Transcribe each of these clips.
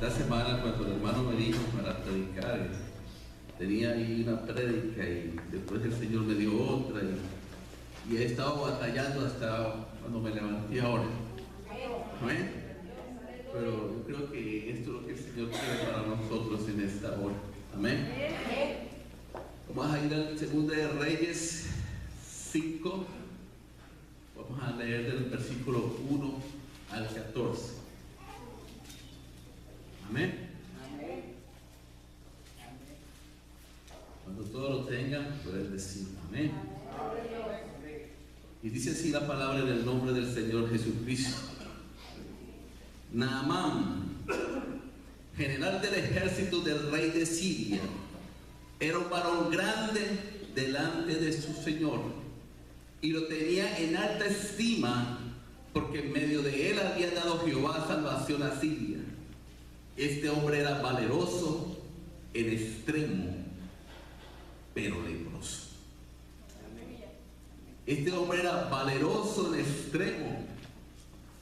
Esta semana cuando el hermano me dijo para predicar, tenía ahí una prédica y después el Señor me dio otra y he estado batallando hasta cuando me levanté ahora. ¿Amén? Pero yo creo que esto es lo que el Señor quiere para nosotros en esta hora. Amén. Vamos a ir al 2 de Reyes 5. Vamos a leer del versículo 1 al 14. Amén. Cuando todos lo tengan, pueden decir amén. Y dice así la palabra en el nombre del Señor Jesucristo. Naamán, general del ejército del rey de Siria, era un varón grande delante de su señor y lo tenía en alta estima porque en medio de él había dado Jehová salvación a Siria. Este hombre era valeroso en extremo, pero leproso. Este hombre era valeroso en extremo,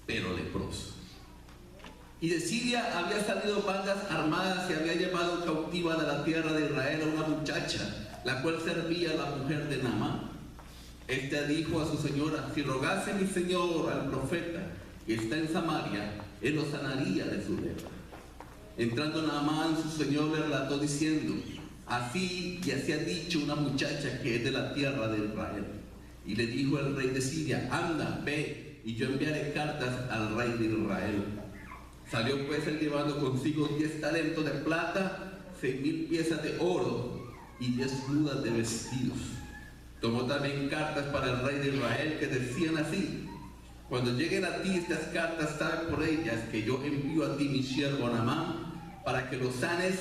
pero leproso. Y de Siria había salido bandas armadas y había llevado cautiva de la tierra de Israel a una muchacha, la cual servía a la mujer de Naamán. Este dijo a su señora: si rogase mi señor al profeta que está en Samaria, él lo sanaría de su lepra. Entrando Naamán, su señor le relató diciendo: así y así ha dicho una muchacha que es de la tierra de Israel. Y le dijo el rey de Siria: anda, ve, y yo enviaré cartas al rey de Israel. Salió pues él llevando consigo 10 talentos de plata, 6,000 piezas de oro y 10 mudas de vestidos. Tomó también cartas para el rey de Israel que decían así: cuando lleguen a ti estas cartas, sabe por ellas que yo envío a ti mi siervo Naamán para que lo sanes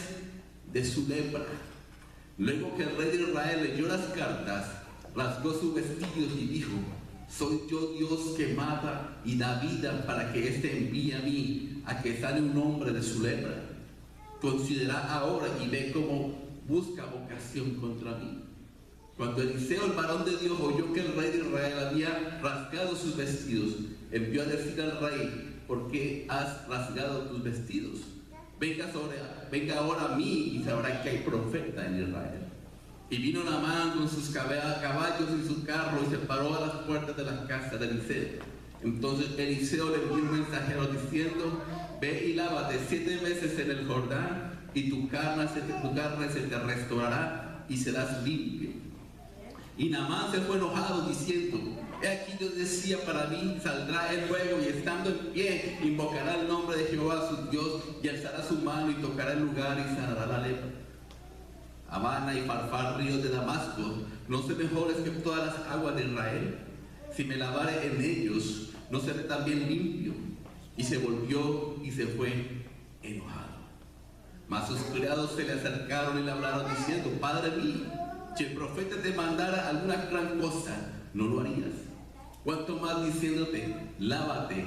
de su lepra. Luego que el rey de Israel leyó las cartas, rasgó sus vestidos y dijo: soy yo Dios que mata y da vida para que éste envíe a mí a que sane un hombre de su lepra. Considera ahora y ve cómo busca ocasión contra mí. Cuando Eliseo, el varón de Dios, oyó que el rey de Israel había rasgado sus vestidos, envió a decir al rey: ¿por qué has rasgado tus vestidos? Venga ahora a mí y sabrá que hay profeta en Israel. Y vino Naamán con sus caballos y su carro y se paró a las puertas de la casa de Eliseo. Entonces Eliseo le envió un mensajero diciendo: ve y lávate 7 veces en el Jordán y tu carne se te restaurará y serás limpio. Y Naamán se fue enojado diciendo: he aquí yo decía para mí, saldrá él luego y estando en pie invocará el nombre de Jehová su Dios y alzará su mano y tocará el lugar y sanará la lepra. Habana y Farfar, ríos de Damasco, no son mejores que todas las aguas de Israel. Si me lavare en ellos, no seré también limpio. Y se volvió y se fue enojado. Mas sus criados se le acercaron y le hablaron diciendo: padre mío, si el profeta te mandara alguna gran cosa, no lo harías. Cuanto más diciéndote: lávate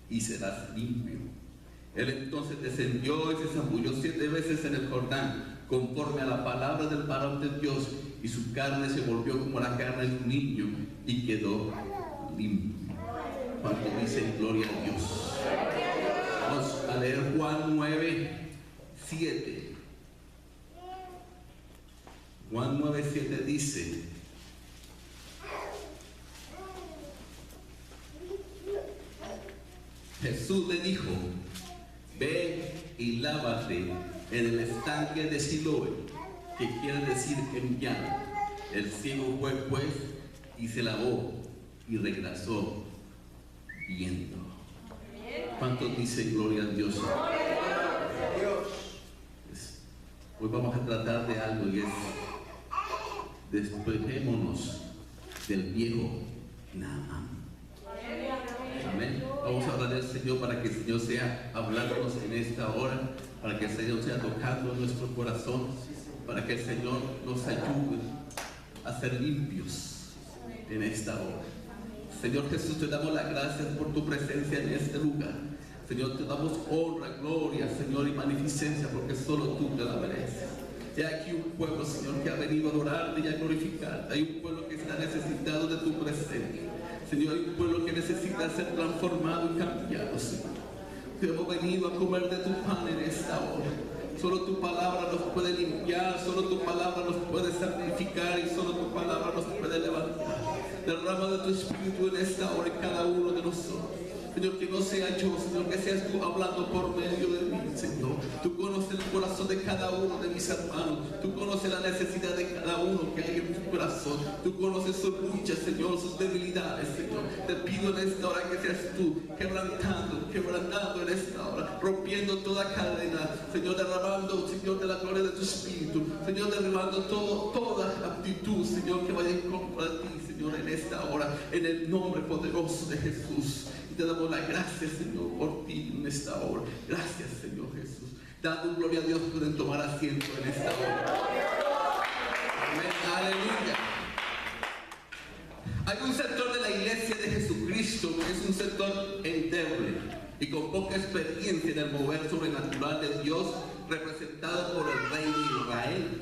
y serás limpio. Él entonces descendió y se zambulló 7 veces en el Jordán, conforme a la palabra del varón de Dios, y su carne se volvió como la carne de un niño y quedó limpio. Cuando dicen gloria a Dios. Vamos a leer Juan 9:7. Juan 9:7 dice: Jesús le dijo: ve y lávate en el estanque de Siloé, que quiere decir enviado. El ciego fue pues y se lavó y regresó viendo. ¿Cuántos dicen gloria a Dios? Hoy vamos a tratar de algo y es: despojémonos del viejo Naamán. Amén. Vamos a hablar del Señor para que el Señor sea hablándonos en esta hora, para que el Señor sea tocando nuestro corazón, para que el Señor nos ayude a ser limpios en esta hora. Señor Jesús, te damos las gracias por tu presencia en este lugar. Señor, te damos honra, gloria, Señor, y magnificencia, porque solo tú te la mereces. Y hay aquí un pueblo, Señor, que ha venido a adorarte y a glorificarte. Hay un pueblo que está necesitado de tu presencia. Señor, hay un pueblo que necesita ser transformado y cambiado, Señor. que hemos venido a comer de tu pan en esta hora. Solo tu palabra nos puede limpiar, solo tu palabra nos puede santificar y solo tu palabra nos puede levantar. Derrama de tu espíritu en esta hora en cada uno de nosotros. Señor, que no sea yo, Señor, que seas tú hablando por medio de mí, Señor. Tú conoces el corazón de cada uno de mis hermanos. Tú conoces la necesidad de cada uno que hay en tu corazón. Tú conoces sus luchas, Señor, sus debilidades, Señor. Te pido en esta hora que seas tú quebrantando en esta hora, rompiendo toda cadena, Señor, derramando, Señor, de la gloria de tu espíritu, Señor, derramando toda actitud, Señor, que vaya en contra de ti, Señor, en esta hora, en el nombre poderoso de Jesús. Y te damos las gracias, Señor, por ti en esta hora. Gracias, Señor Jesús. Dando gloria a Dios, pueden tomar asiento en esta hora. Amén. Aleluya. Hay un sector de la iglesia de Jesucristo que es un sector endeble y con poca experiencia en el mover sobrenatural de Dios, representado por el rey de Israel.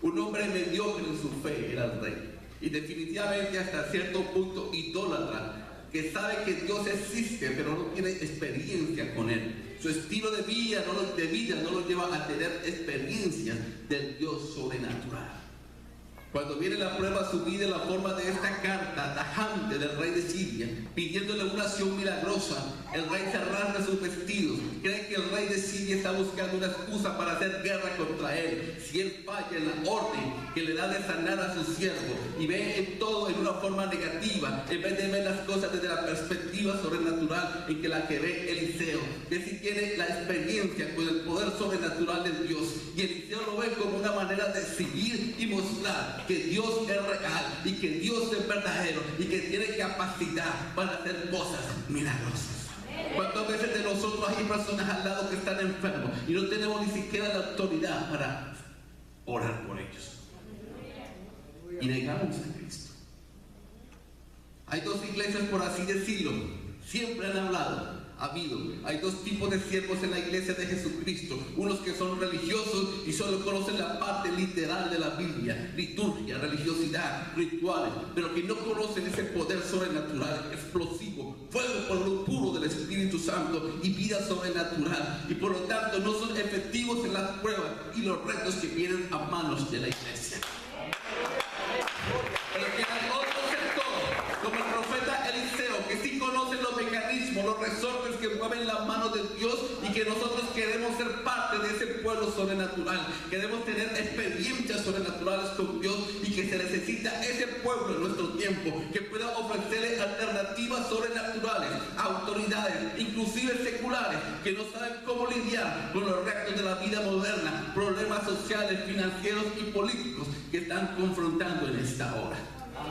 Un hombre mediocre en su fe era el rey, y definitivamente hasta cierto punto idólatra, que sabe que Dios existe pero no tiene experiencia con él. Su estilo de vida no lo lleva a tener experiencias del Dios sobrenatural. Cuando viene la prueba a su vida en la forma de esta carta tajante del rey de Siria, pidiéndole una acción milagrosa, el rey se rasga sus vestidos. Cree que el rey de Siria está buscando una excusa para hacer guerra contra él. Si él falla en la orden que le da de sanar a su siervo y ve en todo en una forma negativa, en vez de ver las cosas desde la perspectiva sobrenatural en que la que ve Eliseo, que sí tiene la experiencia con el poder sobrenatural de Dios, y Eliseo lo ve como una manera de seguir y mostrar que Dios es real y que Dios es verdadero y que tiene capacidad para hacer cosas milagrosas. ¿Cuántas veces de nosotros hay personas al lado que están enfermos y no tenemos ni siquiera la autoridad para orar por ellos? Y negamos a Cristo. Hay dos iglesias, por así decirlo, siempre han hay dos tipos de siervos en la iglesia de Jesucristo. Unos que son religiosos y solo conocen la parte literal de la Biblia, liturgia, religiosidad, rituales, pero que no conocen ese poder sobrenatural, explosivo, fuego por lo puro del Espíritu Santo y vida sobrenatural, y por lo tanto no son efectivos en las pruebas y los retos que vienen a manos de la iglesia. Pero que hay otro sector, como el profeta Eliseo, que sí conocen los mecanismos, los resortes que mueven las manos de Dios, y que nosotros queremos ser parte de ese pueblo sobrenatural. Queremos tener experiencias sobrenaturales con Dios, y que se necesita ese pueblo en nuestro tiempo que pueda ofrecerle alternativas sobrenaturales a autoridades, inclusive seculares, que no saben cómo lidiar con los retos de la vida moderna, problemas sociales, financieros y políticos que están confrontando en esta hora.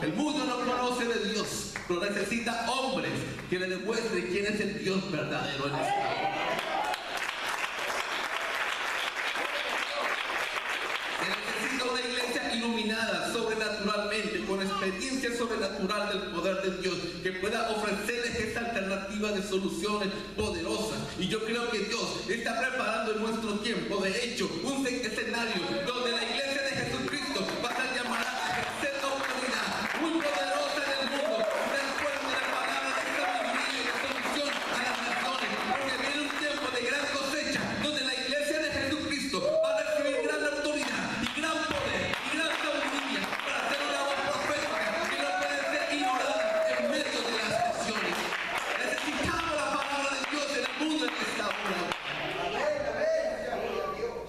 El mundo no conoce de Dios, pero necesita hombres que le demuestren quién es el Dios verdadero en esta hora. Se necesita una iglesia iluminada sobrenaturalmente, con experiencia sobrenatural del poder de Dios, que pueda ofrecerles esta alternativa de soluciones poderosas. Y yo creo que Dios está preparando en nuestro tiempo, de hecho, un escenario donde la iglesia de Jesucristo va a ser llamada a ejercer la autoridad muy poderosa en el mundo, del pueblo de la palabra de sabiduría y de solución a las naciones, porque viene un tiempo de gran cosecha, donde la iglesia de Jesucristo va a recibir gran autoridad y gran poder y gran sabiduría para hacer una voz profética que no puede ser ignorada en medio de las naciones. Necesitamos la palabra de Dios en el mundo en que estamos.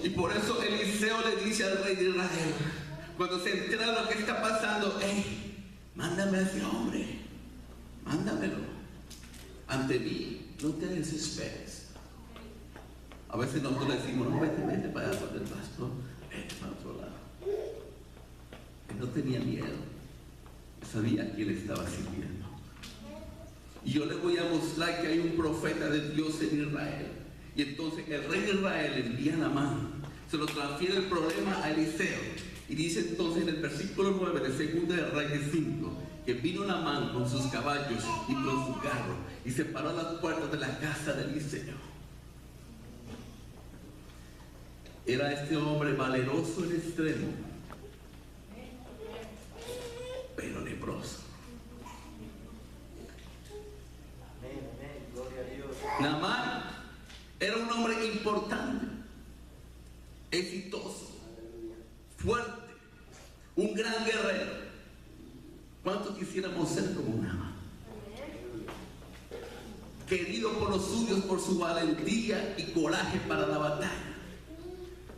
Y por eso Eliseo le dice al rey de Israel, cuando se entera de lo que está pasando: hey, mándame a ese hombre, mándamelo ante mí, no te desesperes. A veces nosotros le decimos: no, vete para allá donde el pastor, vete para otro lado. Él no tenía miedo, sabía a quién le estaba sirviendo. Y yo le voy a mostrar que hay un profeta de Dios en Israel. Y entonces el rey de Israel envía a Naamán, se lo transfiere el problema a Eliseo. Y dice entonces en el versículo 9 de 2 de Reyes 5, que vino Naamán con sus caballos y con su carro, y se paró a las puertas de la casa de Eliseo. Era este hombre valeroso en extremo, pero leproso. Naamán importante, exitoso, fuerte, un gran guerrero. ¿Cuántos quisiéramos ser como Naamán? Querido por los suyos por su valentía y coraje para la batalla,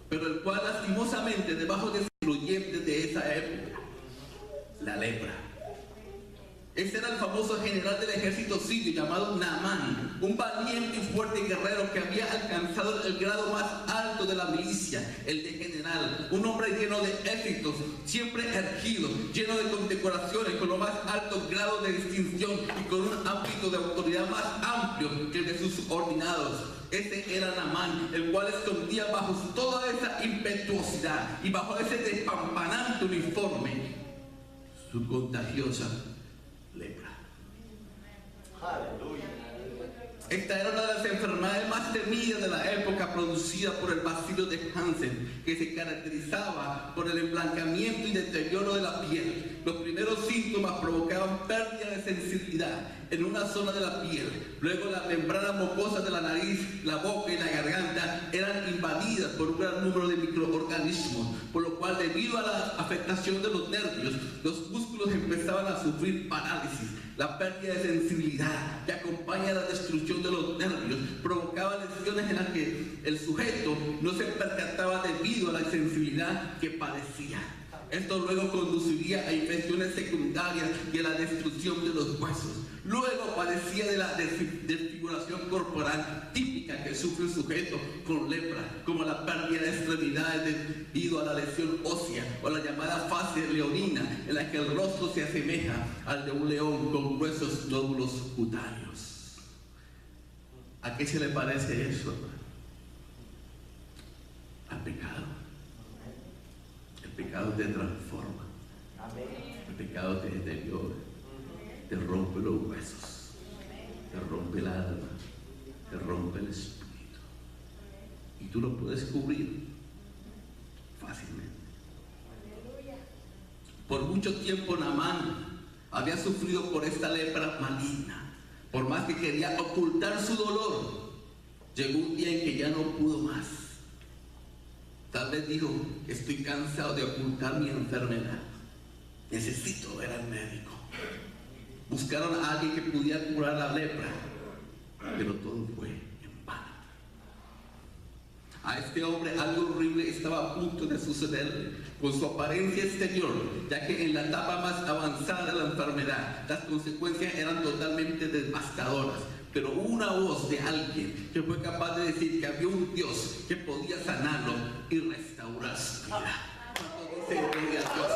pero el cual lastimosamente debajo de influyentes de esa época, la lepra. Ese era el famoso general del ejército sirio llamado Naamán, un valiente y fuerte guerrero que había alcanzado el grado más alto de la milicia, el de general, un hombre lleno de éxitos, siempre erguido, lleno de condecoraciones, con los más altos grados de distinción y con un ámbito de autoridad más amplio que el de sus subordinados. Ese era Naamán, el cual escondía bajo toda esa impetuosidad y bajo ese despampanante uniforme su contagiosa lepra. Aleluya. Esta era una de las enfermedades más temidas de la época, producida por el bacilo de Hansen, que se caracterizaba por el emblancamiento y deterioro de la piel. Los primeros síntomas provocaban pérdida de sensibilidad en una zona de la piel. Luego las membranas mucosas de la nariz, la boca y la garganta eran invadidas por un gran número de microorganismos, por lo cual, debido a la afectación de los nervios, los músculos empezaban a sufrir parálisis. La pérdida de sensibilidad que acompaña a la destrucción de los nervios provocaba lesiones en las que el sujeto no se percataba debido a la insensibilidad que padecía. Esto luego conduciría a infecciones secundarias y a la destrucción de los huesos. Luego padecía de la desfiguración corporal típica que sufre un sujeto con lepra, como la pérdida de extremidades debido a la lesión ósea o la llamada fase leonina, en la que el rostro se asemeja al de un león con gruesos nódulos cutáneos. ¿A qué se le parece eso? Al pecado. El pecado te transforma. El pecado te deteriora, te rompe los huesos, te rompe el alma, te rompe el espíritu. Y tú lo puedes cubrir fácilmente. Por mucho tiempo Naamán había sufrido por esta lepra maligna. Por más que quería ocultar su dolor, llegó un día en que ya no pudo más. Tal vez dijo: estoy cansado de ocultar mi enfermedad, necesito ver al médico. Buscaron a alguien que pudiera curar la lepra, pero todo fue en vano. A este hombre algo horrible estaba a punto de sucederle con su apariencia exterior, ya que en la etapa más avanzada de la enfermedad las consecuencias eran totalmente devastadoras. Pero hubo una voz de alguien que fue capaz de decir que había un Dios que podía sanarlo y restaurar su vida. ¿Cuántos dicen gloria a Dios?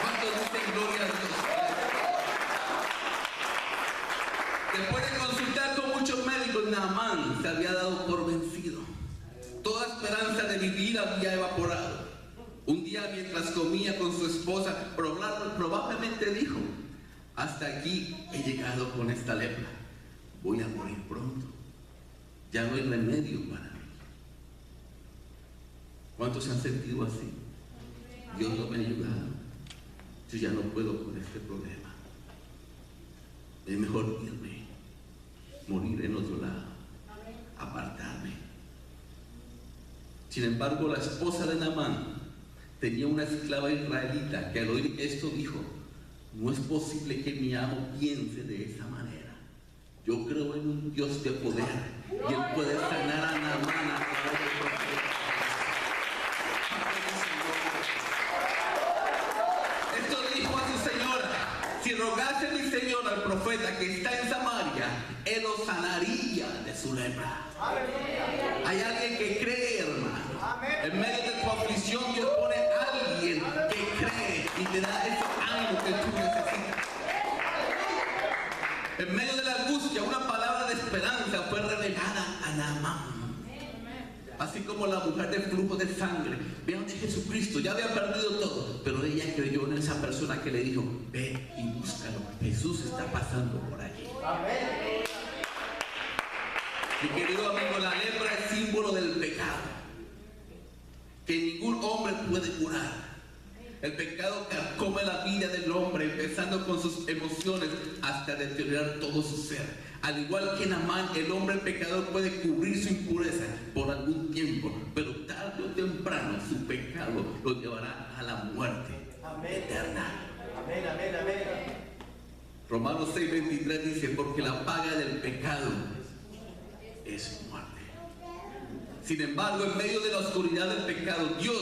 ¿Cuántos dicen gloria a Dios? Después de consultar con muchos médicos, Naamán se había dado por vencido. Toda esperanza de vivir había evaporado. Un día, mientras comía con su esposa, probablemente dijo: hasta aquí he llegado con esta lepra, voy a morir pronto, ya no hay remedio para mí. ¿Cuántos se han sentido así? Dios no me ha ayudado, yo ya no puedo con este problema, es mejor irme, morir en otro lado, apartarme. Sin embargo, la esposa de Naamán tenía una esclava israelita que al oír esto dijo: no es posible que mi amo piense de esa manera. Yo creo en un Dios de poder y Él puede sanar a Naamán a través del profeta. Esto dijo a su señora: si rogase mi señor al profeta que está en Samaria, Él lo sanaría de su lepra. Hay alguien que cree, hermano. En medio de tu aflicción, Dios pone a alguien que cree y te da ese ánimo que tú necesitas. En medio de la angustia, una palabra de esperanza fue revelada a Naamán. Así como la mujer del flujo de sangre, vean de Jesucristo, ya había perdido todo, pero ella creyó en esa persona que le dijo: ve y búscalo, Jesús está pasando por allí. Mi querido amigo, la lepra es símbolo del pecado, que ningún hombre puede curar. El pecado carcome la vida del hombre, empezando con sus emociones hasta deteriorar todo su ser. Al igual que Naamán, el hombre pecador puede cubrir su impureza por algún tiempo, pero tarde o temprano su pecado lo llevará a la muerte eterna. Amén, amén, amén. Romanos 6:23 dice, porque la paga del pecado es muerte. Sin embargo, en medio de la oscuridad del pecado, Dios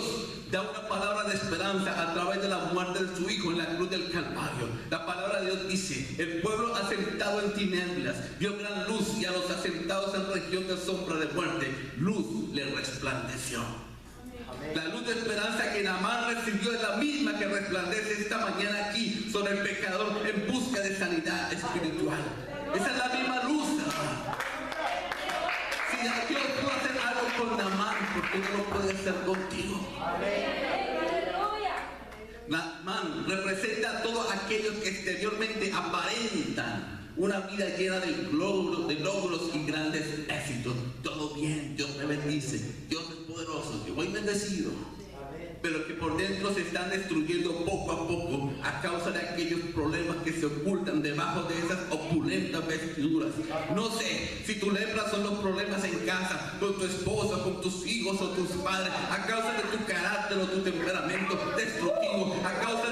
da una palabra de esperanza a través de la muerte de su Hijo en la cruz del Calvario. La palabra de Dios dice, el pueblo asentado en tinieblas vio gran luz, y a los asentados en región de sombra de muerte, luz le resplandeció. La luz de esperanza que Naamán recibió es la misma que resplandece esta mañana aquí sobre el pecador en busca de sanidad espiritual. Esa es la misma luz, hermano. Si Dios pudo hacer algo con Naamán, ¿por qué no lo puede hacer contigo? Naamán representa a todos aquellos que exteriormente aparentan una vida llena de logros y grandes éxitos. Todo bien, Dios me bendice, Dios es poderoso, yo voy bendecido. Pero que por dentro se están destruyendo poco a poco a causa de aquellos problemas que se ocultan debajo de esas opulentas vestiduras. No sé si tu lepra son los problemas en casa, con tu esposa, con tus hijos o tus padres, a causa de tu carácter o tu temperamento destructivo, a causa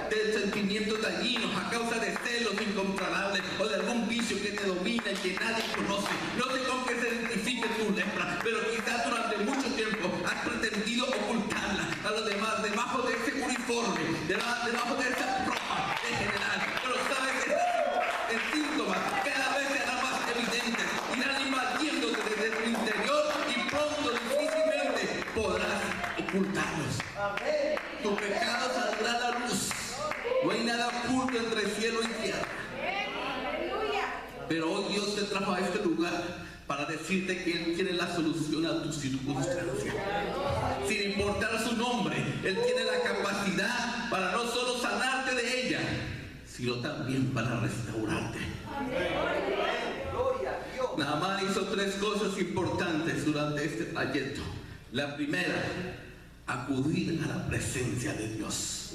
de sentimientos dañinos, a causa de celos incontrolables o de algún vicio que te domina y que nadie conoce. No sé con qué se identifique tu lepra, pero quizás durante mucho tiempo has pretendido ocultarla a los demás debajo de ese uniforme, debajo de esa ropa en general. Pero sabes que el síntoma cada vez será más evidente, irán invadiéndote desde tu interior y pronto difícilmente podrás ocultarlos. Tu pecado saldrá a la luz. No hay nada oculto entre cielo y tierra. Pero hoy Dios te trajo a este lugar para decirte que Él tiene la solución a tu circunstancia. Sin importar su nombre, Él tiene la capacidad para no solo sanarte de ella, sino también para restaurarte. Naamán hizo 3 cosas importantes durante este trayecto. La primera, acudir a la presencia de Dios.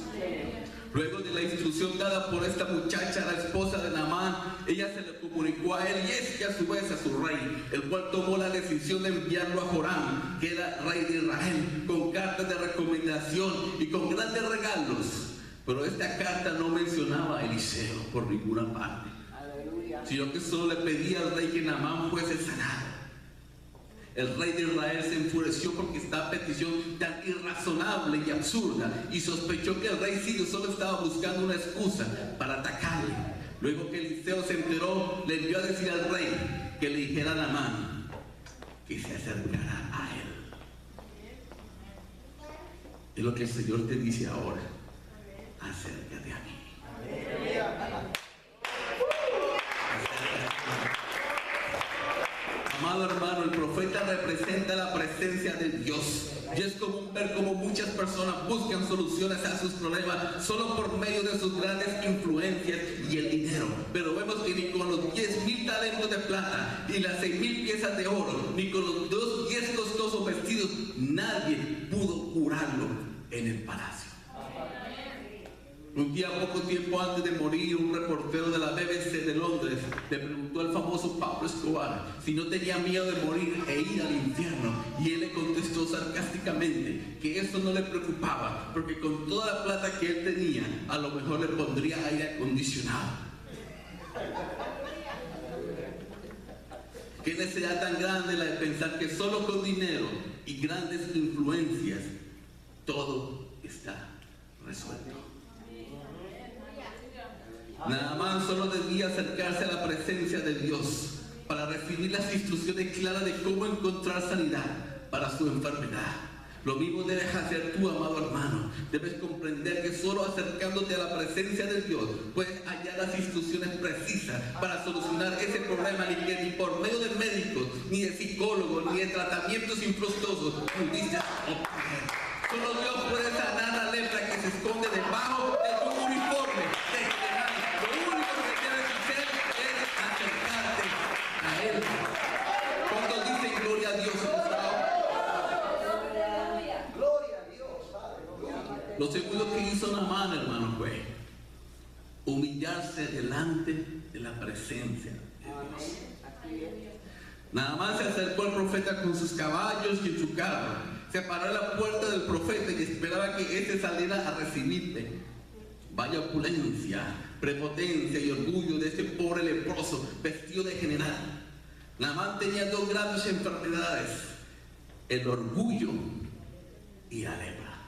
Luego de la instrucción dada por esta muchacha, la esposa de Naamán, ella se le comunicó a él, y es que a su vez a su rey, el cual tomó la decisión de enviarlo a Joram, que era rey de Israel, con cartas de recomendación y con grandes regalos. Pero esta carta no mencionaba a Eliseo por ninguna parte, sino que solo le pedía al rey que Naamán fuese sanado. El rey de Israel se enfureció porque esta petición tan irrazonable y absurda, y sospechó que el rey sirio solo estaba buscando una excusa para atacarle. Luego que Eliseo se enteró, le envió a decir al rey que le dijera a Naamán que se acercara a él. Es lo que el Señor te dice ahora: acércate a mí. Amado hermano, el profeta representa la presencia de Dios. Y es común ver cómo muchas personas buscan soluciones a sus problemas solo por medio de sus grandes influencias y el dinero. Pero vemos que ni con los 10,000 talentos de plata, ni las 6,000 piezas de oro, ni con los 10 costosos vestidos, nadie pudo curarlo en el palacio. Un día, poco tiempo antes de morir, un reportero de la BBC de Londres le preguntó al famoso Pablo Escobar si no tenía miedo de morir e ir al infierno, y él le contestó sarcásticamente que eso no le preocupaba, porque con toda la plata que él tenía, a lo mejor le pondría aire acondicionado. Qué necesidad tan grande la de pensar que solo con dinero y grandes influencias todo está resuelto. Naamán solo debía acercarse a la presencia de Dios para recibir las instrucciones claras de cómo encontrar sanidad para su enfermedad. Lo mismo debes hacer tú, amado hermano. Debes comprender que solo acercándote a la presencia de Dios puedes hallar las instrucciones precisas para solucionar ese problema, ni por medio de médicos, ni de psicólogos, ni de tratamientos infructuosos pudiste obtener. Solo Dios puede sanar la lepra que se esconde debajo de tu uniforme de general. Lo único que debes hacer es acercarte a Él. Cuando dicen gloria a Dios, gloria a Dios. Lo segundo que hizo Naamán, hermano, fue humillarse delante de la presencia de Dios. Naamán se acercó al profeta con sus caballos y en su carro. Se paró en la puerta del profeta y esperaba que éste saliera a recibirle. Vaya opulencia, prepotencia y orgullo de este pobre leproso vestido de general. Naamán tenía dos grandes enfermedades: el orgullo y la lepra.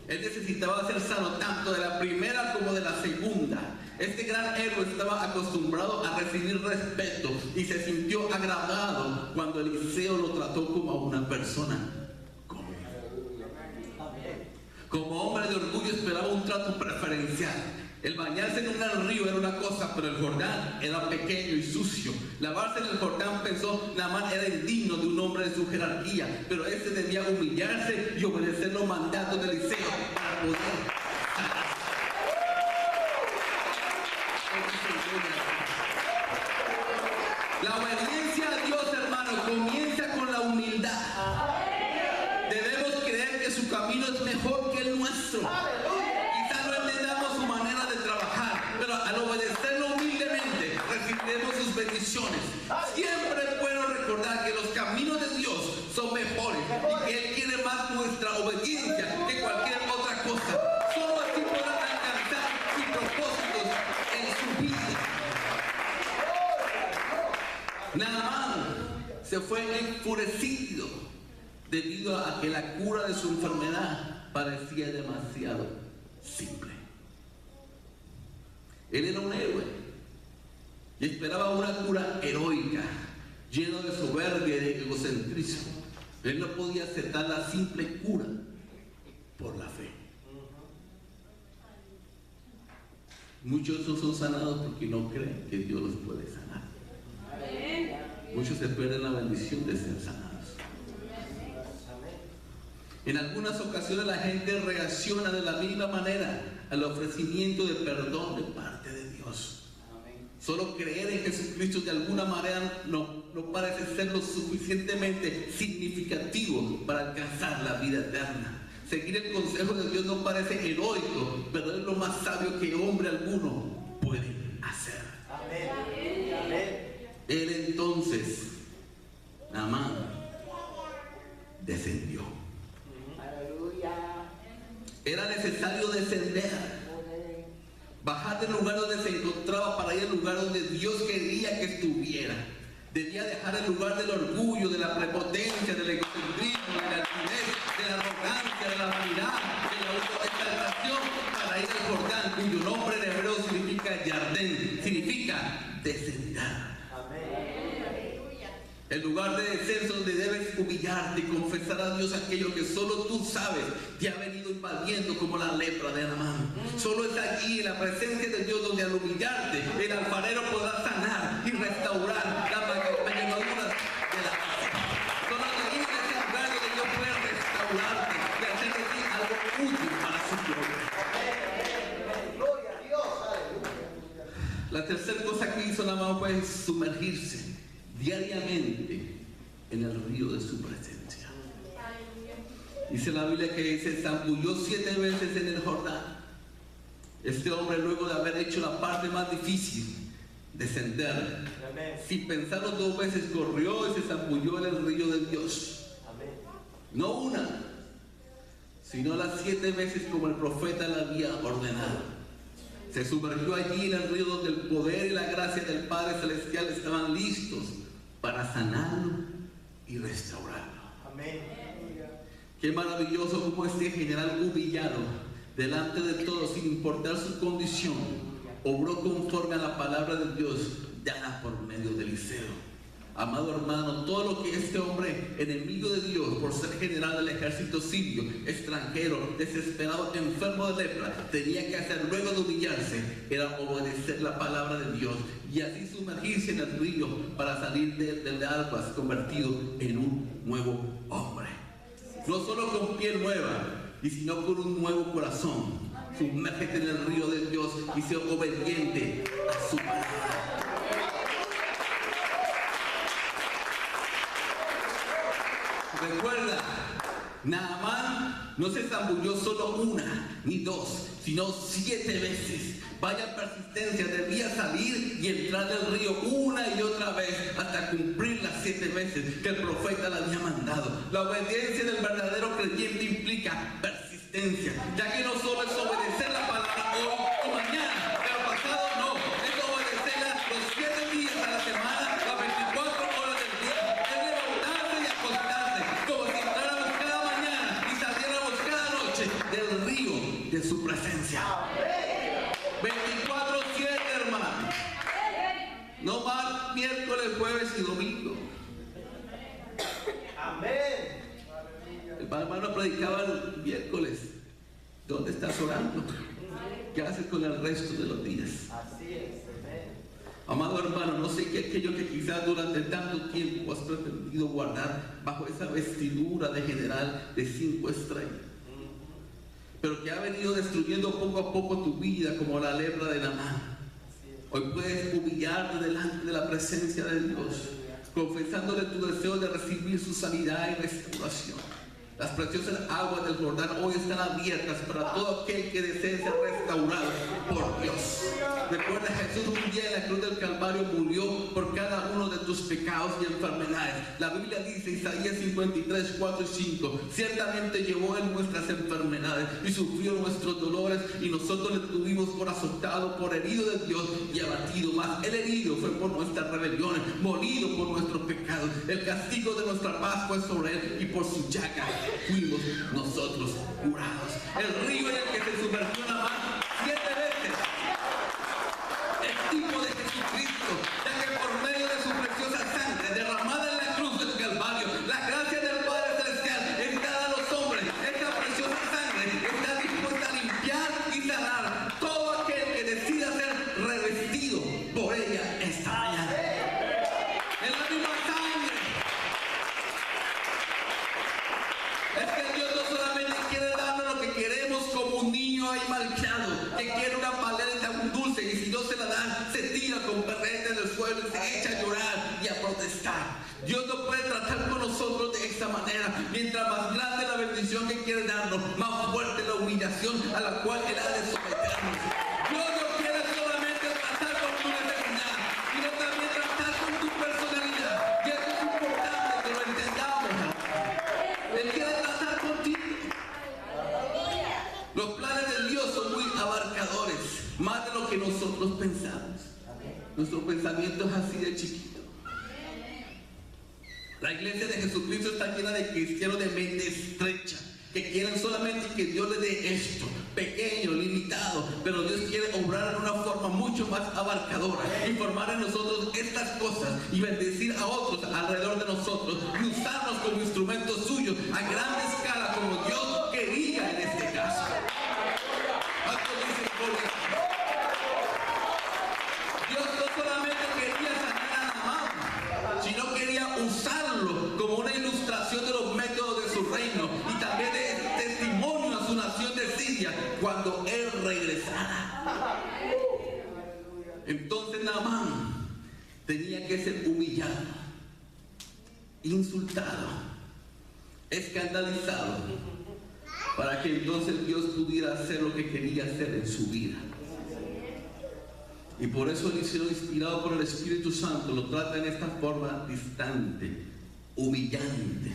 Él necesitaba ser sano tanto de la primera como de la segunda. Este gran héroe estaba acostumbrado a recibir respeto y se sintió agradado cuando Eliseo lo trató como a una persona común. Como hombre de orgullo esperaba un trato preferencial. El bañarse en un gran río era una cosa, pero el Jordán era pequeño y sucio. Lavarse en el Jordán, pensó Naamán, era indigno de un hombre de su jerarquía, pero este debía humillarse y obedecer los mandatos de Eliseo para poder. La obediencia a Dios, hermano, comienza con la humildad. Debemos creer que su camino es mejor que el nuestro. Quizás no entendamos su manera de trabajar, pero al obedecerlo humildemente recibiremos sus bendiciones. Siempre es bueno recordar que los caminos de Dios son mejores y que Él quiere más nuestra obediencia que cualquier otra cosa. Solo así podrá alcanzar sus propósitos en su vida. Naamán se fue enfurecido debido a que la cura de su enfermedad parecía demasiado simple. Él era un héroe y esperaba una cura heroica, lleno de soberbia y de egocentrismo. Él no podía aceptar la simple cura por la fe. Muchos no son sanados porque no creen que Dios los puede sanar. Muchos se pierden la bendición de ser sanados. En algunas ocasiones la gente reacciona de la misma manera al ofrecimiento de perdón de parte de Dios. Solo creer en Jesucristo de alguna manera no parece ser lo suficientemente significativo para alcanzar la vida eterna. Seguir el consejo de Dios no parece heroico, pero es lo más sabio que hombre alguno puede hacer. Él entonces, Naamán, descendió. Era necesario descender, bajar del lugar donde se encontraba para ir al lugar donde Dios quería que estuviera. Debía dejar el lugar del orgullo, de la prepotencia, del egocentrismo, de la altivez, de la arrogancia, de la vanidad, de la autoexaltación, para ir al Jordán, cuyo nombre en hebreo significa Yardén, significa descender. El lugar de descenso donde debes humillarte y confesar a Dios aquello que solo tú sabes te ha venido invadiendo como la lepra de Naamán. Solo es allí, en la presencia de Dios, donde al humillarte el alfarero podrá sanar y restaurar las mañanaduras de la casa. Solo allí, en ese lugar donde Dios puede restaurarte y hacer de ti algo útil para su gloria. La tercera cosa que hizo Naamán fue sumergirse diariamente en el río de su presencia. Dice la Biblia que se zambulló 7 veces en el Jordán. Este hombre, luego de haber hecho la parte más difícil, descender, sin pensarlo 2 veces, corrió y se zambulló en el río de Dios. No una, sino las 7 veces como el profeta le había ordenado. Se sumergió allí en el río donde el poder y la gracia del Padre Celestial estaban listos para sanarlo y restaurarlo. Amén. Qué maravilloso como este general humillado delante de todos, sin importar su condición, obró conforme a la palabra de Dios dada por medio de Eliseo. Amado hermano, todo lo que este hombre, enemigo de Dios, por ser general del ejército sirio, extranjero, desesperado, enfermo de lepra, tenía que hacer luego de humillarse, era obedecer la palabra de Dios y así sumergirse en el río para salir de aguas convertido en un nuevo hombre. No solo con piel nueva, sino con un nuevo corazón. Sumérgete en el río de Dios y sé obediente a su palabra. Recuerda Naamán no se zambulló solo una ni dos, sino 7 veces. Vaya persistencia, debía salir y entrar del río una y otra vez hasta cumplir las 7 veces que el profeta le había mandado. La obediencia del verdadero creyente implica persistencia, ya que no solo es obedecer la palabra hoy o mañana, pero pasado no, es obedecerla los 7 días a la semana, las 24 horas del día, es levantarse y acostarse, como si entráramos cada mañana y saliéramos cada noche del río de su presencia. 24/7, hermano. No más miércoles, jueves y domingo. Amén. El hermano predicaba el miércoles. ¿Dónde estás orando? ¿Qué haces con el resto de los días? Así es. Amén. Amado hermano, no sé qué es aquello que quizás durante tanto tiempo has pretendido guardar bajo esa vestidura de general de 5 estrellas, pero que ha venido destruyendo poco a poco tu vida como la lepra de Naamán. Hoy puedes humillarte delante de la presencia de Dios, confesándole tu deseo de recibir su sanidad y restauración. Las preciosas aguas del Jordán hoy están abiertas para todo aquel que desee ser restaurado por Dios. Recuerda, Jesús un día en la cruz del Calvario murió por cada uno de tus pecados y enfermedades. La Biblia dice, Isaías 53, 4 y 5, ciertamente llevó en nuestras enfermedades y sufrió nuestros dolores, y nosotros le tuvimos por azotado, por herido de Dios y abatido. Mas el herido fue por nuestras rebeliones, molido por nuestros pecados. El castigo de nuestra paz fue sobre él, y por su llaga fuimos nosotros curados. El río en el que se sumergió Naamán 7 veces, el tipo de Jesucristo, ya que por medio de su preciosa sangre derramada en la cruz del Calvario, la gracia del Padre Celestial es dada a los hombres. Esta preciosa sangre está dispuesta a limpiar y sanar todo aquel que decida ser revestido por ella esta mañana. Es la misma sangre. Es que Dios no solamente quiere darnos lo que queremos como un niño ahí malcriado, que quiere una paleta, un dulce, y si no se la dan, se tira con perrete en el suelo y se echa a llorar y a protestar. Dios no puede tratar con nosotros de esta manera. Mientras más grande la bendición que quiere darnos, más fuerte la humillación a la cual Él ha de someternos. Dios no quiere solamente tratar con tu necesidad, sino también tratar con tu personalidad. Y eso es importante que lo entendamos. Él quiere tratar contigo. Los planes de Dios son muy abarcadores, más de lo que nosotros pensamos. Nuestro pensamiento es así de chiquito. La iglesia de Jesucristo está llena de cristianos de mente estrecha, que quieren solamente que Dios les dé esto, pequeño, limitado, pero Dios quiere obrar en una forma mucho más abarcadora y formar en nosotros estas cosas y bendecir a otros alrededor de nosotros y usarnos como instrumentos suyos a gran escala, como Dios quería en este caso. Dios no solamente quería sanar a Naamán, sino quería usarlo como una ilustración de los métodos de su reino y también de testimonio a su nación de Siria cuando él regresara. Entonces Naamán tenía que ser humillado, insultado, escandalizado, para que entonces Dios pudiera hacer lo que quería hacer en su vida. Y por eso Eliseo, inspirado por el Espíritu Santo, lo trata en esta forma distante, humillante,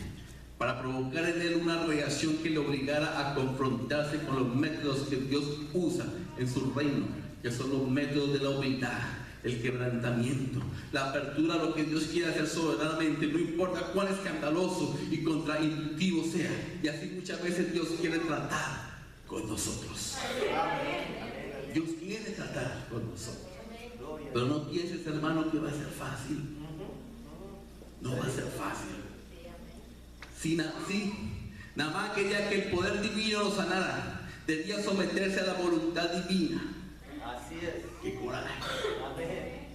para provocar en él una reacción que le obligara a confrontarse con los métodos que Dios usa en su reino, que son los métodos de la humildad, el quebrantamiento, la apertura a lo que Dios quiere hacer soberanamente, no importa cuán escandaloso y contraintuitivo sea. Y así muchas veces Dios quiere tratar con nosotros. Dios quiere tratar con nosotros. Pero no pienses, hermano, que va a ser fácil. No va a ser fácil. Naamán quería que el poder divino lo sanara. Debía someterse a la voluntad divina. Así es. ¡Qué coraje! Amén.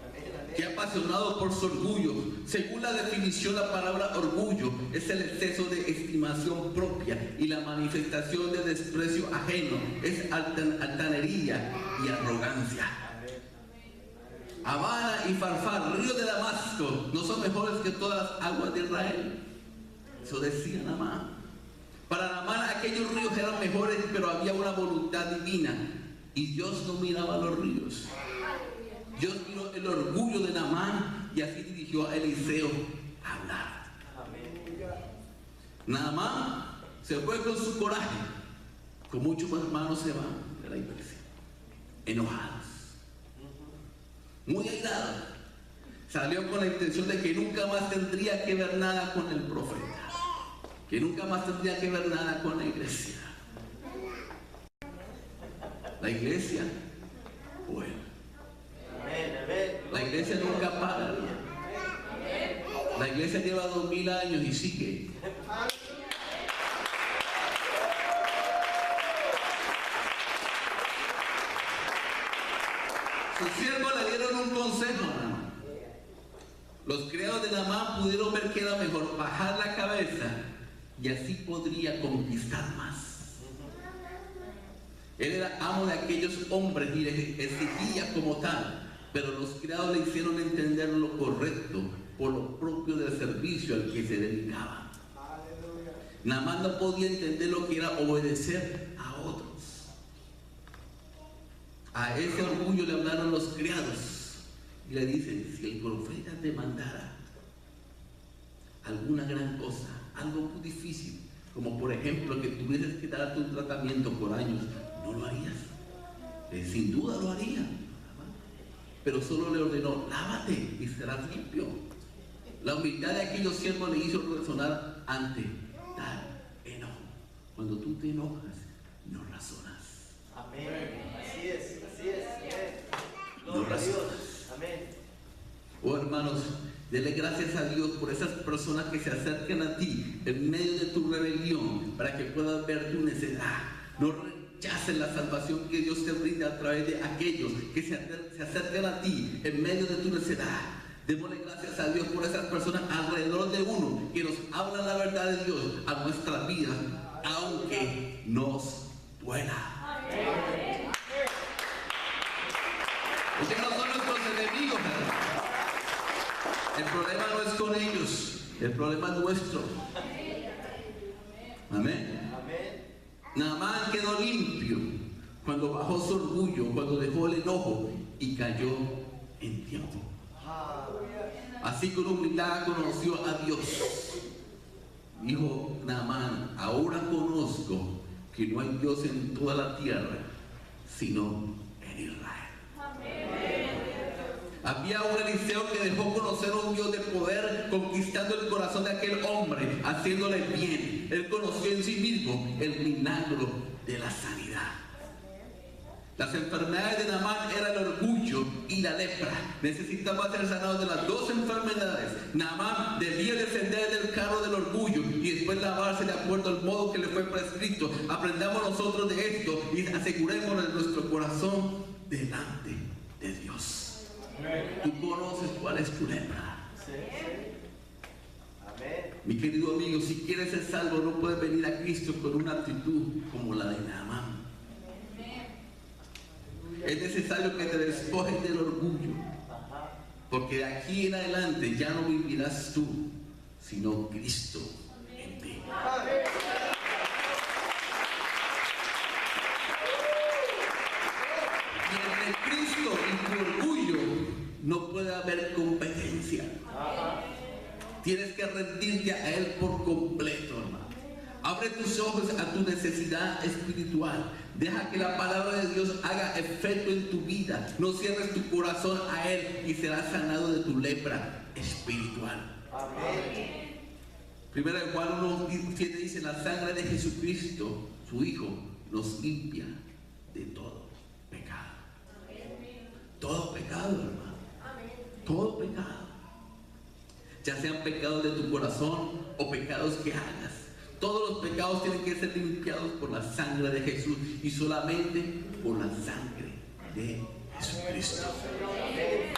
Que apasionado por su orgullo. Según la definición, la palabra orgullo es el exceso de estimación propia y la manifestación de desprecio ajeno. Es altanería y arrogancia. Habana y Farfar, río de Damasco, no son mejores que todas las aguas de Israel. Eso decía Naamán. Para Naamán aquellos ríos eran mejores, pero había una voluntad divina. Y Dios no miraba los ríos. Dios miró el orgullo de Naamán y así dirigió a Eliseo a hablar. Naamán se fue con su coraje. Con muchos hermanos se van de la iglesia, enojados, muy airados. Salió con la intención de que nunca más tendría que ver nada con el profeta, que nunca más tendría que ver nada con la iglesia. La iglesia, bueno, la iglesia nunca para. La iglesia lleva 2000 años y sigue. Sus siervos le dieron un consejo a Naamán. Los criados de Naamán pudieron ver que era mejor bajar la cabeza y así podría conquistar más. Él era amo de aquellos hombres y les exigía como tal, pero los criados le hicieron entender lo correcto por lo propio del servicio al que se dedicaba. Naamán no podía entender lo que era obedecer a otros. A ese orgullo le hablaron los criados y le dicen: si el profeta te mandara alguna gran cosa, algo muy difícil, como por ejemplo que tuvieras que darte un tratamiento por años, ¿no lo harías? Sin duda lo haría, pero solo le ordenó: lávate y serás limpio. La humildad de aquellos siervos le hizo resonar ante tal enojo. Cuando tú te enojas, no razonas. Amén. Así es, así es. Amén. No razonas. Amén. Oh hermanos, dele gracias a Dios por esas personas que se acercan a ti en medio de tu rebelión para que puedas ver tu necesidad. No rechaces la salvación que Dios te brinda a través de aquellos que se acercan a ti en medio de tu necesidad. Démosle gracias a Dios por esas personas alrededor de uno que nos hablan la verdad de Dios a nuestras vidas, aunque nos duela. Porque no son nuestros enemigos, hermano. El problema no es con ellos, el problema es nuestro. Amén. Naamán quedó limpio cuando bajó su orgullo, cuando dejó el enojo y cayó en tiempo. Así con humildad conoció a Dios. Dijo Naamán: ahora conozco que no hay Dios en toda la tierra sino en Israel. Había un Eliseo que dejó conocer a un Dios de poder, conquistando el corazón de aquel hombre, haciéndole bien. Él conoció en sí mismo el milagro de la sanidad. Las enfermedades de Naamán eran el orgullo y la lepra. Necesitaba ser sanado de las dos enfermedades. Naamán debía descender del carro del orgullo y después lavarse de acuerdo al modo que le fue prescrito. Aprendamos nosotros de esto y asegurémonos en nuestro corazón delante de Dios. Tú conoces cuál es tu lepra. Mi querido amigo, si quieres ser salvo, no puedes venir a Cristo con una actitud como la de Naamán. Es necesario que te despojes del orgullo, porque de aquí en adelante ya no vivirás tú, sino Cristo en ti. Y entre Cristo y tu orgullo no puede haber competencia. Tienes que rendirte a Él por completo, hermano. Abre tus ojos a tu necesidad espiritual. Deja que la palabra de Dios haga efecto en tu vida. No cierres tu corazón a Él y serás sanado de tu lepra espiritual. Amén. Primera de Juan 1:7 dice: la sangre de Jesucristo, su Hijo, nos limpia de todo pecado. Todo pecado, hermano. Todo pecado. Ya sean pecados de tu corazón o pecados que hagas. Todos los pecados tienen que ser limpiados por la sangre de Jesús y solamente por la sangre de Jesucristo. Amén.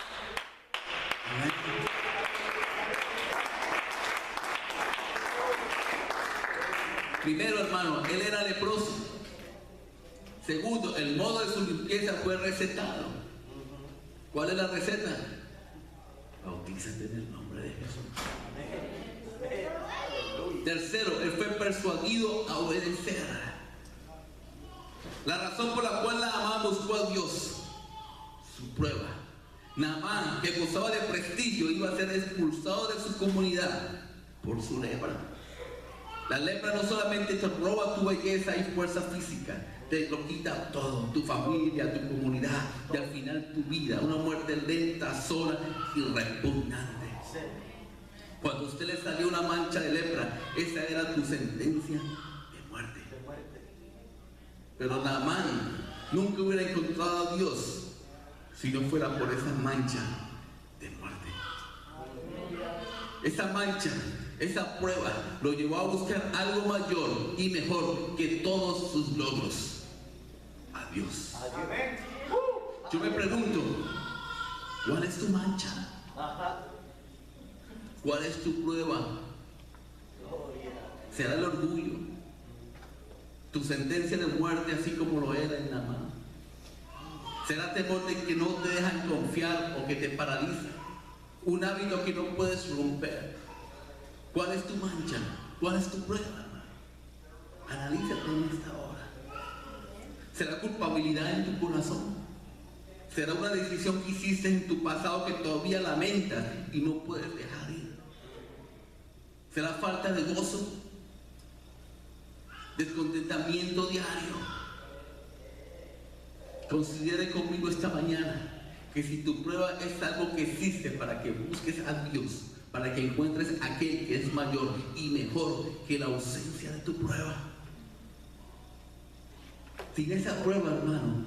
Primero, hermano, él era leproso. Segundo, el modo de su limpieza fue recetado. ¿Cuál es la receta? Bautízate en el nombre de Jesús. Tercero, él fue persuadido a obedecer. La razón por la cual Naamán buscó a Dios, su prueba. Naamán, que gozaba de prestigio, iba a ser expulsado de su comunidad por su lepra. La lepra no solamente te roba tu belleza y fuerza física, te lo quita todo, tu familia, tu comunidad y al final tu vida, una muerte lenta, sola y repugnante. Cuando a usted le salió una mancha de lepra, esa era tu sentencia de muerte. Pero Naamán nunca hubiera encontrado a Dios si no fuera por esa mancha de muerte. Esa mancha, esa prueba lo llevó a buscar algo mayor y mejor que todos sus logros: a Dios. Yo me pregunto, ¿cuál es tu mancha? ¿Cuál es tu prueba? ¿Será el orgullo? ¿Tu sentencia de muerte así como lo era en Naamán? ¿Será temor de que no te dejan confiar o que te paraliza? Un hábito que no puedes romper. ¿Cuál es tu mancha? ¿Cuál es tu prueba, hermano? Analízate en esta hora. ¿Será culpabilidad en tu corazón? ¿Será una decisión que hiciste en tu pasado que todavía lamentas y no puedes dejar ir? ¿Será falta de gozo? ¿Descontentamiento diario? Considere conmigo esta mañana que si tu prueba es algo que existe para que busques a Dios, para que encuentres aquel que es mayor y mejor que la ausencia de tu prueba. Sin esa prueba, hermano,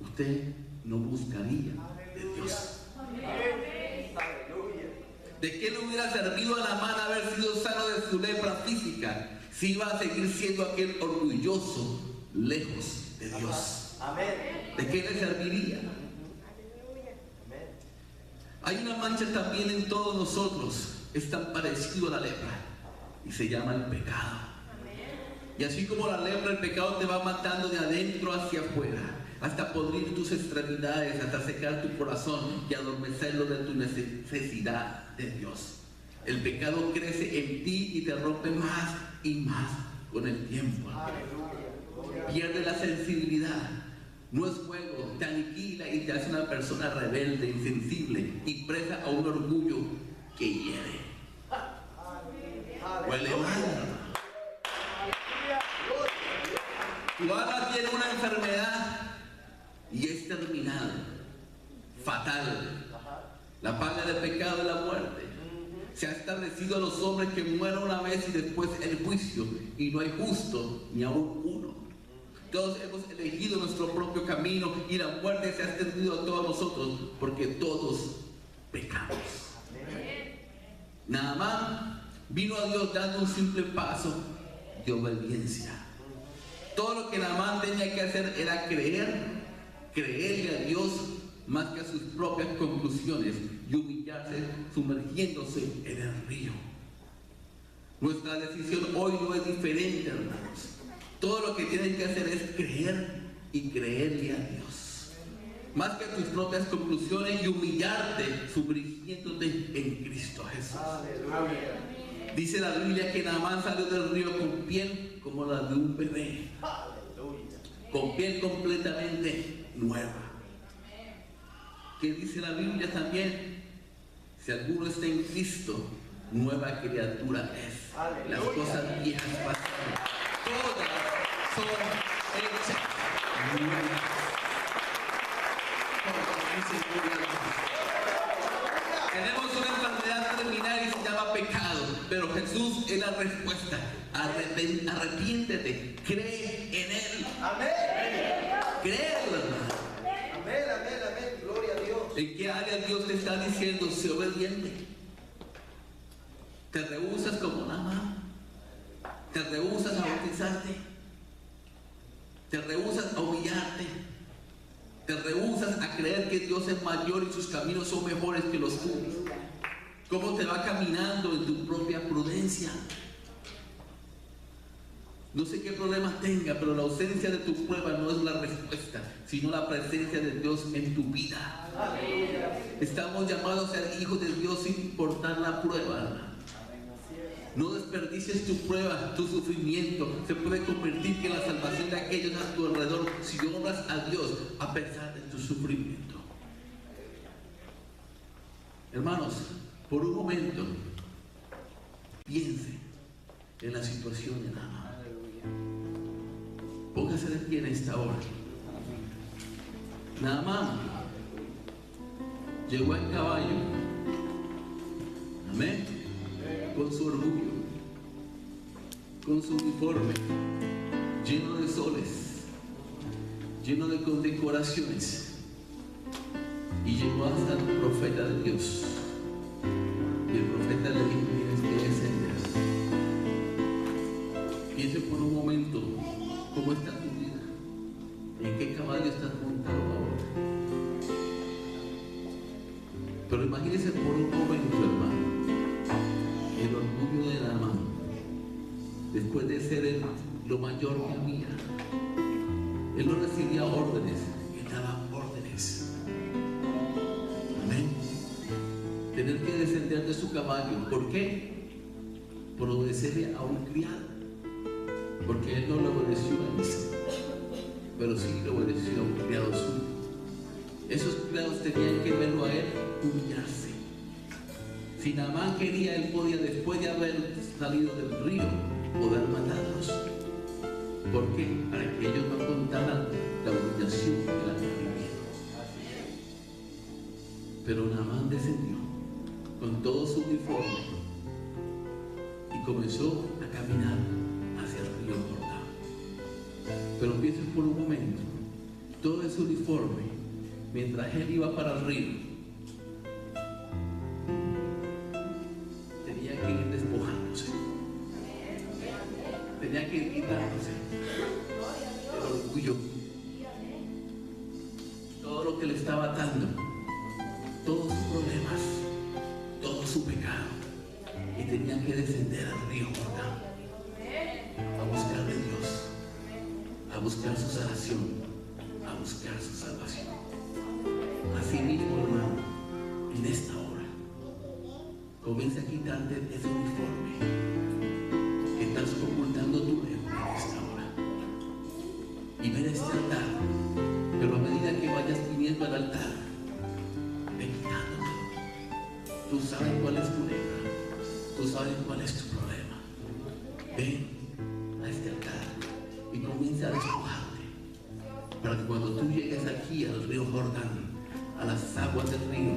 usted no buscaría de Dios. ¿De qué le hubiera servido a Naamán haber sido sano de su lepra física si iba a seguir siendo aquel orgulloso lejos de Dios? ¿De qué le serviría? Hay una mancha también en todos nosotros, es tan parecido a la lepra y se llama el pecado. Y así como la lepra, el pecado te va matando de adentro hacia afuera, hasta podrir tus extremidades, hasta secar tu corazón y adormecerlo de tu necesidad de Dios. El pecado crece en ti y te rompe más y más con el tiempo. Pierde la sensibilidad. No es juego, te aniquila y te hace una persona rebelde, insensible y presa a un orgullo que hiere. Huele mal. Tu alma tiene una enfermedad y es terminal, fatal. La paga del pecado es la muerte. Se ha establecido a los hombres que mueran una vez y después el juicio, y no hay justo ni aún uno. Todos hemos elegido nuestro propio camino y la muerte se ha extendido a todos nosotros porque todos pecamos. Naamán vino a Dios dando un simple paso de obediencia. Todo lo que Naamán tenía que hacer era creerle a Dios más que a sus propias conclusiones y humillarse sumergiéndose en el río. Nuestra decisión hoy no es diferente, hermanos. Todo lo que tienes que hacer es creer y creerle a Dios más que a tus propias conclusiones y humillarte sumergiéndote en Cristo Jesús. Aleluya. Dice la Biblia que Naamán salió del río con piel como la de un bebé. Aleluya. Con piel completamente nueva. ¿Qué dice la Biblia también? Si alguno está en Cristo, nueva criatura es. Aleluya. Las cosas viejas pasan, todas son hechas nuevas. Tenemos una enfermedad terminal y se llama pecado, pero Jesús es la respuesta. Arrepiéntete, cree en Él. Amén. Créelo, hermano. Amén, amén, amén. Gloria a Dios. ¿En qué área Dios te está diciendo sé obediente? ¿Te rehusas como Naamán? ¿Te rehusas a bautizarte? ¿Te rehusas a humillarte? ¿Te rehusas a creer que Dios es mayor y sus caminos son mejores que los tuyos? ¿Cómo te va caminando en tu propia prudencia? No sé qué problemas tenga, pero la ausencia de tu prueba no es la respuesta, sino la presencia de Dios en tu vida. Aleluya. Estamos llamados a ser hijos de Dios sin importar la prueba. No desperdicies tu prueba, tu sufrimiento. Se puede convertir en la salvación de aquellos a tu alrededor si obras a Dios a pesar de tu sufrimiento. Hermanos, por un momento, piense en la situación de Naamán. Póngase de pie en esta hora. Naamán llegó en caballo, amén, con su orgullo, con su uniforme lleno de soles, lleno de condecoraciones, y llegó hasta el profeta de Dios. Y el profeta le dijo: tienes que descender. Piense por un momento cómo está tu vida, en qué caballo estás montado ahora. Pero imagínese por un momento, hermano, el orgullo de Naamán, después de ser lo mayor que había. Él no recibía órdenes, él daba órdenes. Amén. Tener que descender de su caballo. ¿Por qué? Por obedecerle a un criado. Porque él no le obedeció a él, pero sí le obedeció a un criado suyo. Esos criados tenían que verlo a él humillarse. Si Naamán quería, él podía, después de haber salido del río, poder matarlos. ¿Por qué? Para que ellos no contaran la humillación que la habían vivido. Pero Naamán descendió con todo su uniforme y comenzó a caminar hacia el río Jordán. Pero piensen por un momento, todo ese uniforme, mientras él iba para el río, tenía que ir despojándose, tenía que ir quitándose el orgullo, todo lo que le estaba atando, todos sus problemas, todo su pecado, y tenía que descender al río Jordán a buscar de Dios, a buscar su sanación, a buscar su salvación. Así mismo, hermano, en esta hora, comienza a quitarte ese uniforme que estás ocultando tu ego en esta hora. Y ven a este altar, pero a medida que vayas viniendo al altar, ven quitándolo. Tú sabes cuál es tu lepra, tú sabes cuál es tu problema. Ven a este altar y comienza a despojarte, para que cuando tú llegues aquí al río Jordán, a las aguas del río,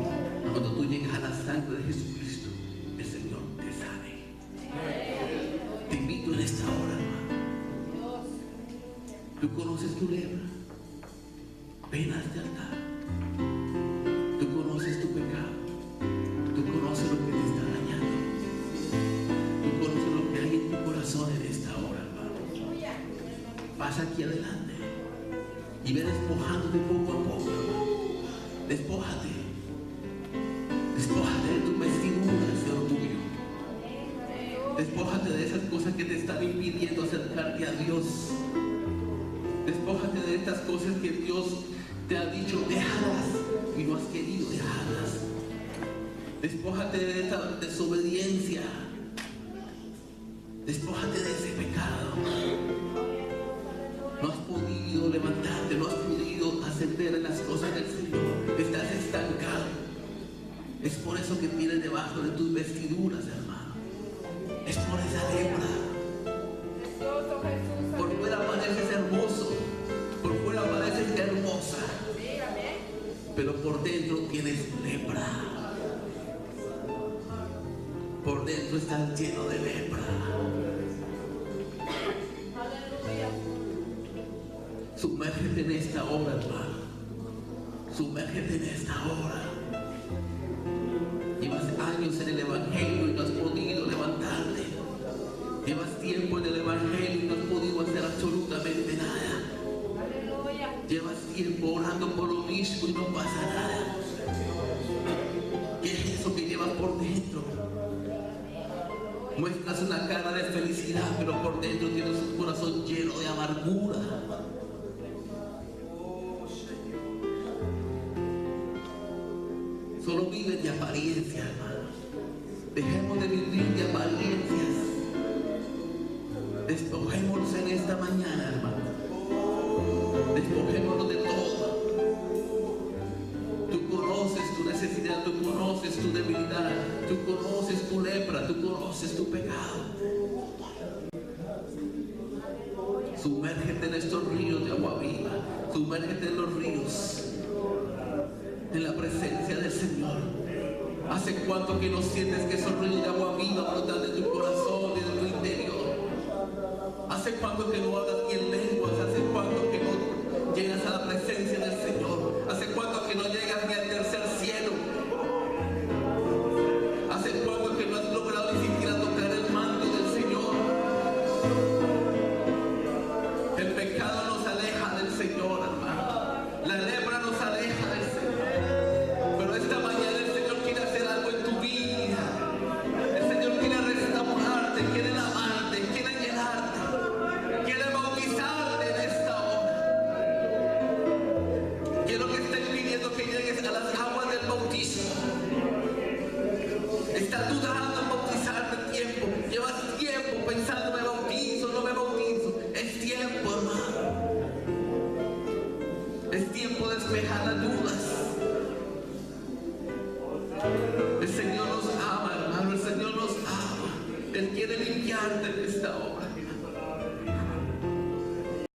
cuando tú llegues a la sangre de Jesucristo, el Señor te sane. Te invito en esta hora, hermano. Tú conoces tu lepra, ven a este altar. Tú conoces tu pecado, tú conoces lo que te está dañando, tú conoces lo que hay en tu corazón en esta hora, hermano. Pasa aquí adelante y ve despojándote poco a poco. Despójate de tus vestiduras de orgullo. Despójate de esas cosas que te están impidiendo acercarte a Dios. Despójate de estas cosas que Dios te ha dicho, déjalas, y no has querido dejarlas. Despójate de esta desobediencia. Despójate de ese pecado. No has podido levantarte, no has podido ascender en las cosas del Señor. Estás estancado. Es por eso que tienes debajo de tus vestiduras, hermano. Es por esa lepra. Por fuera pareces hermoso, por fuera pareces hermosa, pero por dentro tienes lepra. Por dentro estás lleno de lepra. Sumérgete en esta hora, hermano. Sumérgete en esta hora. Llevas años en el Evangelio y no has podido levantarte. Llevas tiempo en el Evangelio y no has podido hacer absolutamente nada. Llevas tiempo orando por lo mismo y no pasa nada. ¿Qué es eso que llevas por dentro? Muestras una cara de felicidad, pero por dentro tienes un corazón lleno de amargura. Solo vives de apariencia, hermano. Dejemos de vivir de apariencias. Despojémonos en esta mañana, hermano. Despojémonos de todo. Tú conoces tu necesidad, tú conoces tu debilidad, tú conoces tu lepra, tú conoces tu pecado. Sumérgete en estos ríos de agua viva, sumérgete en los ríos, en la presencia del Señor. ¿Hace cuánto que no sientes que esos ríos de agua viva brotan de tu corazón y de tu interior? ¿Hace cuánto que no hablas ni en lenguas? ¿Hace cuánto que no llegas a la presencia del Señor? ¿Hace cuánto que no llegas ni al tercer cielo? ¿Hace cuánto que no has logrado ni siquiera tocar el manto del Señor? El pecado nos aleja del Señor, hermano. La lepra nos aleja del Señor. Pero esta mañana el Señor quiere hacer algo en tu vida. El Señor quiere restaurarte, quiere lavarte, quiere llenarte, quiere bautizarte en esta hora. Quiero que estés pidiendo que llegues a las aguas del bautismo. Estás dudando en bautizarte tiempo. Llevas tiempo pensando, me bautizo, no me bautizo. Es tiempo, hermano. Es tiempo de despejar las dudas. El Señor nos ama, hermano. El Señor nos ama. Él quiere limpiarte en esta hora.